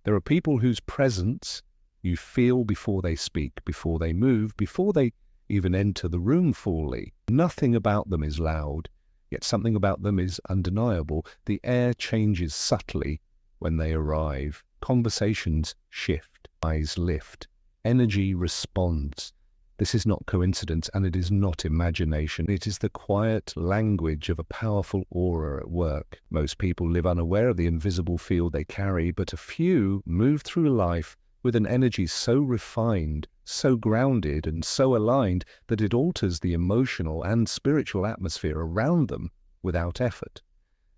There are people whose presence you feel before they speak, before they move, before they even enter the room fully. Nothing about them is loud, yet something about them is undeniable. The air changes subtly when they arrive. Conversations shift, eyes lift, energy responds. This is not coincidence, and it is not imagination. It is the quiet language of a powerful aura at work. Most people live unaware of the invisible field they carry, but a few move through life with an energy so refined, so grounded, and so aligned that it alters the emotional and spiritual atmosphere around them without effort.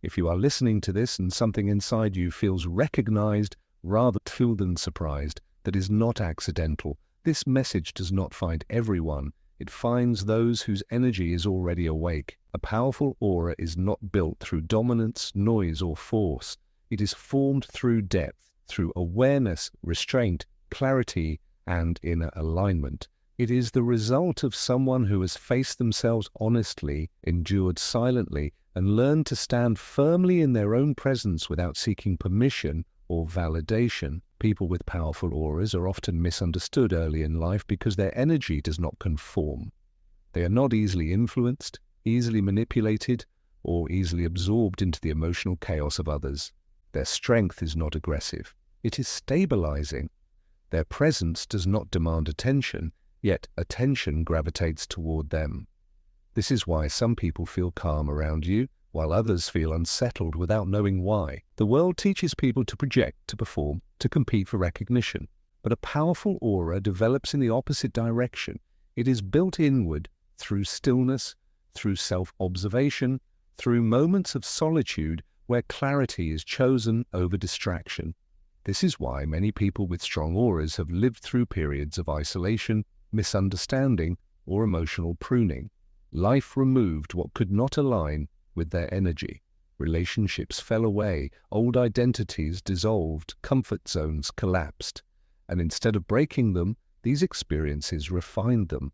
If you are listening to this and something inside you feels recognized rather than surprised, that is not accidental. This message does not find everyone. It finds those whose energy is already awake. A powerful aura is not built through dominance, noise, or force. It is formed through depth, through awareness, restraint, clarity, and inner alignment. It is the result of someone who has faced themselves honestly, endured silently, and learned to stand firmly in their own presence without seeking permission or validation. People with powerful auras are often misunderstood early in life because their energy does not conform. They are not easily influenced, easily manipulated, or easily absorbed into the emotional chaos of others. Their strength is not aggressive. It is stabilizing. Their presence does not demand attention, yet attention gravitates toward them. This is why some people feel calm around you, while others feel unsettled without knowing why. The world teaches people to project, to perform, to compete for recognition. But a powerful aura develops in the opposite direction. It is built inward through stillness, through self-observation, through moments of solitude where clarity is chosen over distraction. This is why many people with strong auras have lived through periods of isolation, misunderstanding, or emotional pruning. Life removed what could not align with their energy. Relationships fell away, old identities dissolved, comfort zones collapsed. And instead of breaking them, these experiences refined them.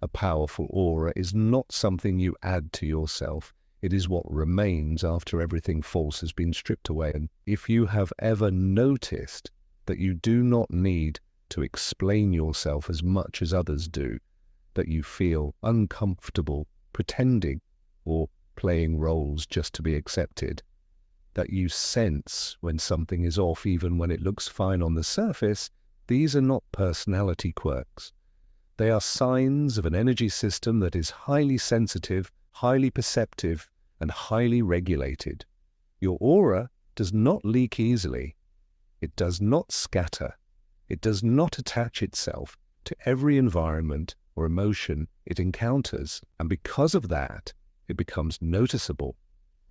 A powerful aura is not something you add to yourself. It is what remains after everything false has been stripped away. And if you have ever noticed that you do not need to explain yourself as much as others do, that you feel uncomfortable pretending or playing roles just to be accepted, that you sense when something is off even when it looks fine on the surface, these are not personality quirks. They are signs of an energy system that is highly sensitive, highly perceptive, and highly regulated. Your aura does not leak easily. It does not scatter. It does not attach itself to every environment or emotion it encounters. And because of that, it becomes noticeable.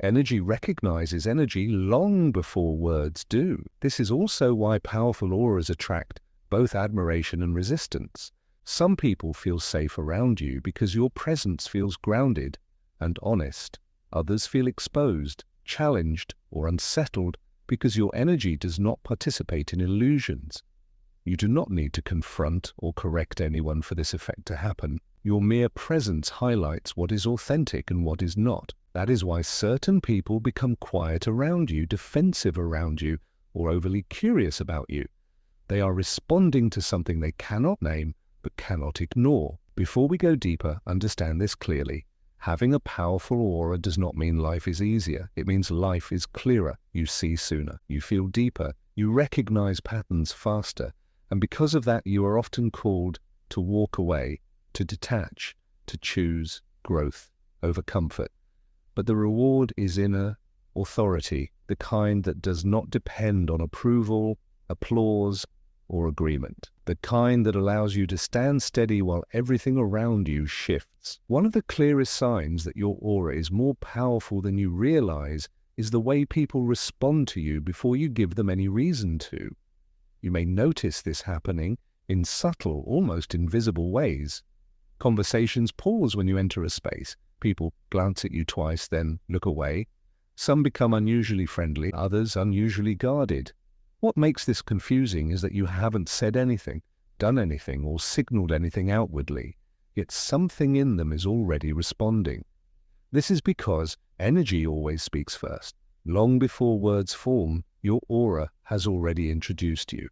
Energy recognizes energy long before words do. This is also why powerful auras attract both admiration and resistance. Some people feel safe around you because your presence feels grounded and honest. Others feel exposed, challenged, or unsettled because your energy does not participate in illusions. You do not need to confront or correct anyone for this effect to happen. Your mere presence highlights what is authentic and what is not. That is why certain people become quiet around you, defensive around you, or overly curious about you. They are responding to something they cannot name but cannot ignore. Before we go deeper, understand this clearly. Having a powerful aura does not mean life is easier. It means life is clearer. You see sooner. You feel deeper. You recognize patterns faster. And because of that, you are often called to walk away, to detach, to choose growth over comfort. But the reward is inner authority, the kind that does not depend on approval, applause, or agreement. The kind that allows you to stand steady while everything around you shifts. One of the clearest signs that your aura is more powerful than you realize is the way people respond to you before you give them any reason to. You may notice this happening in subtle, almost invisible ways. Conversations pause when you enter a space. People glance at you twice, then look away. Some become unusually friendly, others unusually guarded. What makes this confusing is that you haven't said anything, done anything, or signaled anything outwardly, yet something in them is already responding. This is because energy always speaks first. Long before words form, Your aura has already introduced you.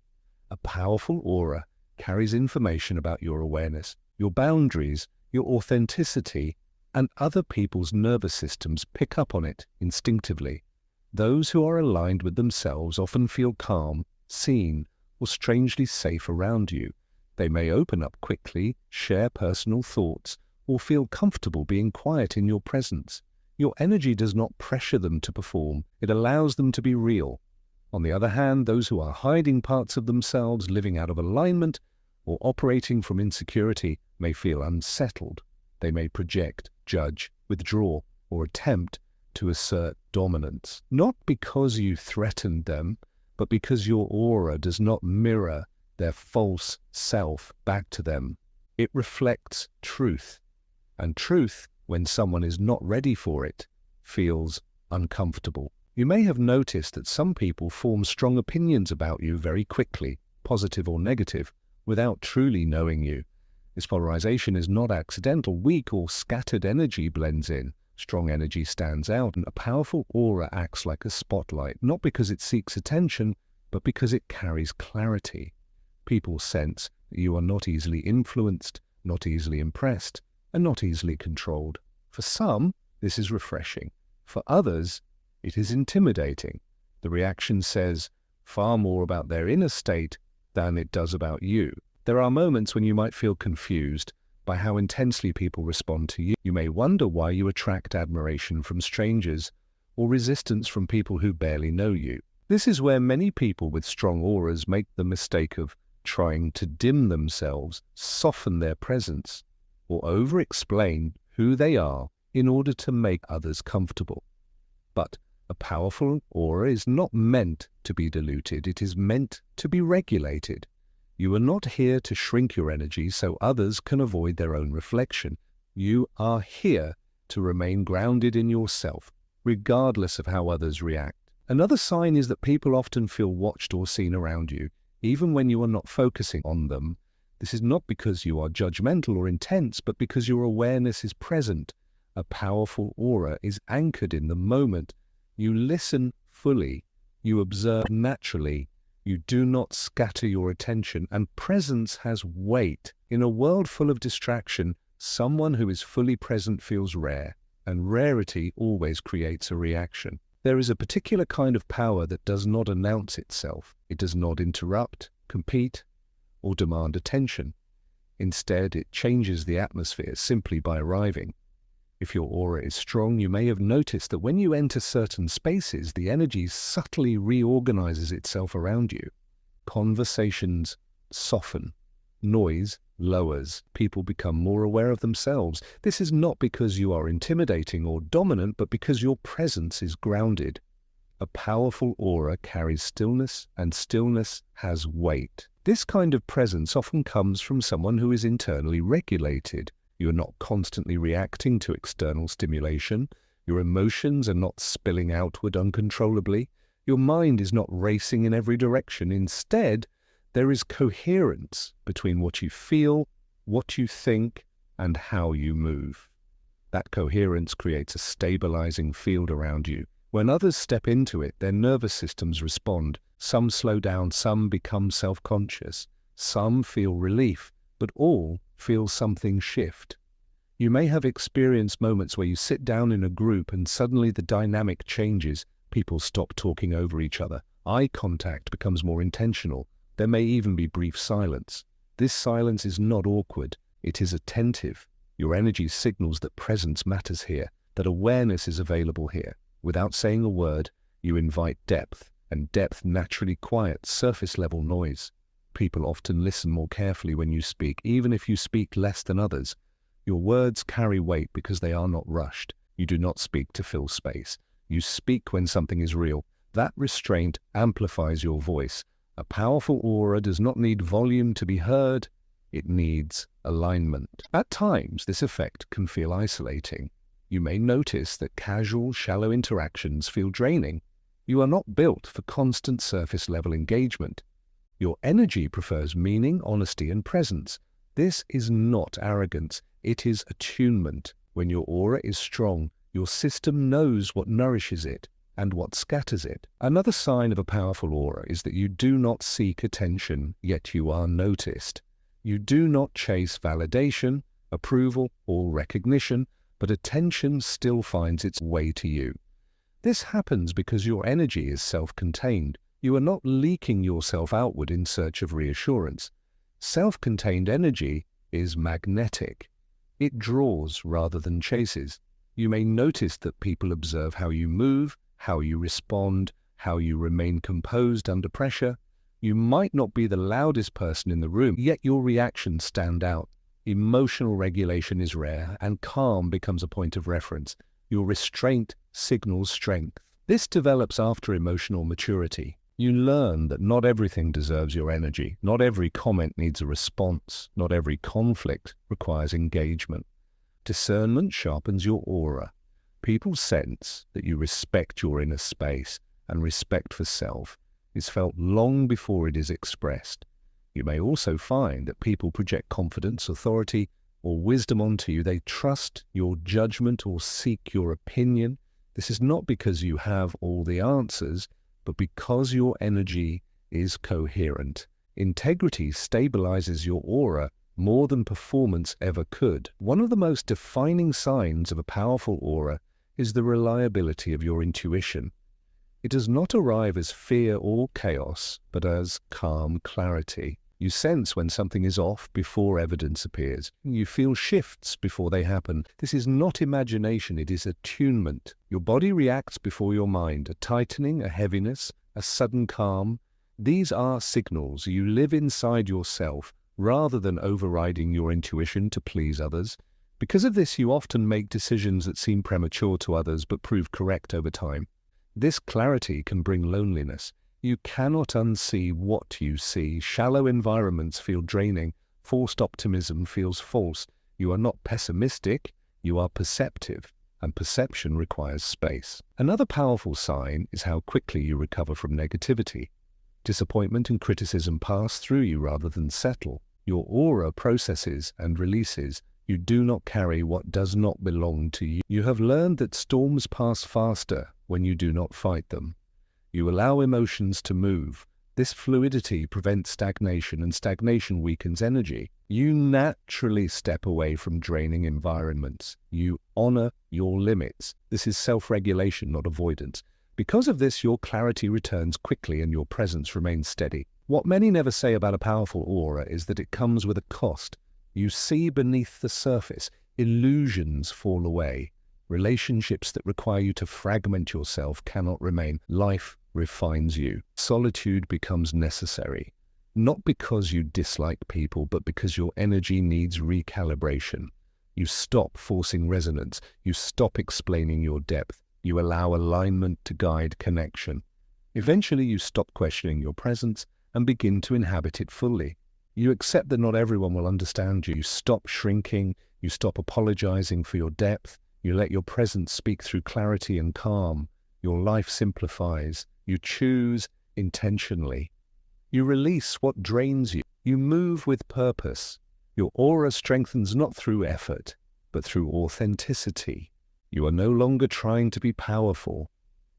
A powerful aura carries information about your awareness, your boundaries, your authenticity, and other people's nervous systems pick up on it instinctively. Those who are aligned with themselves often feel calm, seen, or strangely safe around you. They may open up quickly, share personal thoughts, or feel comfortable being quiet in your presence. Your energy does not pressure them to perform, it allows them to be real. On the other hand, those who are hiding parts of themselves, living out of alignment, or operating from insecurity may feel unsettled. They may project, judge, withdraw, or attempt to assert dominance. Not because you threatened them, but because your aura does not mirror their false self back to them. It reflects truth. And truth, when someone is not ready for it, feels uncomfortable. You may have noticed that some people form strong opinions about you very quickly, positive or negative, without truly knowing you. This polarization is not accidental. Weak or scattered energy blends in. Strong energy stands out, and a powerful aura acts like a spotlight, not because it seeks attention, but because it carries clarity. People sense that you are not easily influenced, not easily impressed, and not easily controlled. For some, this is refreshing. For others, it is intimidating. The reaction says far more about their inner state than it does about you. There are moments when you might feel confused by how intensely people respond to you. You may wonder why you attract admiration from strangers or resistance from people who barely know you. This is where many people with strong auras make the mistake of trying to dim themselves, soften their presence, or over-explain who they are in order to make others comfortable. But a powerful aura is not meant to be diluted, it is meant to be regulated. You are not here to shrink your energy so others can avoid their own reflection. You are here to remain grounded in yourself, regardless of how others react. Another sign is that people often feel watched or seen around you, even when you are not focusing on them. This is not because you are judgmental or intense, but because your awareness is present. A powerful aura is anchored in the moment. You listen fully, you observe naturally, you do not scatter your attention, and presence has weight. In a world full of distraction, someone who is fully present feels rare, and rarity always creates a reaction. There is a particular kind of power that does not announce itself. It does not interrupt, compete, or demand attention. Instead, it changes the atmosphere simply by arriving. If your aura is strong, you may have noticed that when you enter certain spaces, the energy subtly reorganizes itself around you. Conversations soften. Noise lowers. People become more aware of themselves. This is not because you are intimidating or dominant, but because your presence is grounded. A powerful aura carries stillness, and stillness has weight. This kind of presence often comes from someone who is internally regulated. You are not constantly reacting to external stimulation. Your emotions are not spilling outward uncontrollably. Your mind is not racing in every direction. Instead, there is coherence between what you feel, what you think, and how you move. That coherence creates a stabilizing field around you. When others step into it, their nervous systems respond. Some slow down, some become self-conscious, some feel relief, but all feel something shift. You may have experienced moments where you sit down in a group and suddenly the dynamic changes. People stop talking over each other. Eye contact becomes more intentional. There may even be brief silence. This silence is not awkward. It is attentive. Your energy signals that presence matters here, that awareness is available here. Without saying a word, you invite depth, and depth naturally quiets surface-level noise. People often listen more carefully when you speak, even if you speak less than others. Your words carry weight because they are not rushed. You do not speak to fill space. You speak when something is real. That restraint amplifies your voice. A powerful aura does not need volume to be heard. It needs alignment. At times, this effect can feel isolating. You may notice that casual, shallow interactions feel draining. You are not built for constant surface-level engagement. Your energy prefers meaning, honesty, and presence. This is not arrogance. It is attunement. When your aura is strong, your system knows what nourishes it, and what scatters it. Another sign of a powerful aura is that you do not seek attention, yet you are noticed. You do not chase validation, approval, or recognition, but attention still finds its way to you. This happens because your energy is self-contained. You are not leaking yourself outward in search of reassurance. Self-contained energy is magnetic. It draws rather than chases. You may notice that people observe how you move, how you respond, how you remain composed under pressure. You might not be the loudest person in the room, yet your reactions stand out. Emotional regulation is rare, and calm becomes a point of reference. Your restraint signals strength. This develops after emotional maturity. You learn that not everything deserves your energy. Not every comment needs a response. Not every conflict requires engagement. Discernment sharpens your aura. People sense that you respect your inner space, and respect for self is felt long before it is expressed. You may also find that people project confidence, authority, or wisdom onto you. They trust your judgment or seek your opinion. This is not because you have all the answers, but because your energy is coherent. Integrity stabilizes your aura more than performance ever could. One of the most defining signs of a powerful aura is the reliability of your intuition. It does not arrive as fear or chaos, but as calm clarity. You sense when something is off before evidence appears. You feel shifts before they happen. This is not imagination, it is attunement. Your body reacts before your mind. A tightening, a heaviness, a sudden calm. These are signals. You live inside yourself rather than overriding your intuition to please others. Because of this, you often make decisions that seem premature to others but prove correct over time. This clarity can bring loneliness. You cannot unsee what you see. Shallow environments feel draining. Forced optimism feels false. You are not pessimistic, you are perceptive, and perception requires space. Another powerful sign is how quickly you recover from negativity. Disappointment and criticism pass through you rather than settle. Your aura processes and releases. You do not carry what does not belong to you. You have learned that storms pass faster when you do not fight them. You allow emotions to move. This fluidity prevents stagnation, and stagnation weakens energy. You naturally step away from draining environments. You honor your limits. This is self-regulation, not avoidance. Because of this, your clarity returns quickly and your presence remains steady. What many never say about a powerful aura is that it comes with a cost. You see beneath the surface. Illusions fall away. Relationships that require you to fragment yourself cannot remain. Life refines you. Solitude becomes necessary, not because you dislike people, but because your energy needs recalibration. You stop forcing resonance. You stop explaining your depth. You allow alignment to guide connection. Eventually, you stop questioning your presence and begin to inhabit it fully. You accept that not everyone will understand you. You stop shrinking. You stop apologizing for your depth. You let your presence speak through clarity and calm. Your life simplifies. You choose intentionally. You release what drains you. You move with purpose. Your aura strengthens not through effort, but through authenticity. You are no longer trying to be powerful.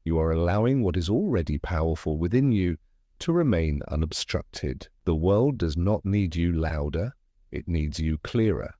You are allowing what is already powerful within you to remain unobstructed. The world does not need you louder. It needs you clearer.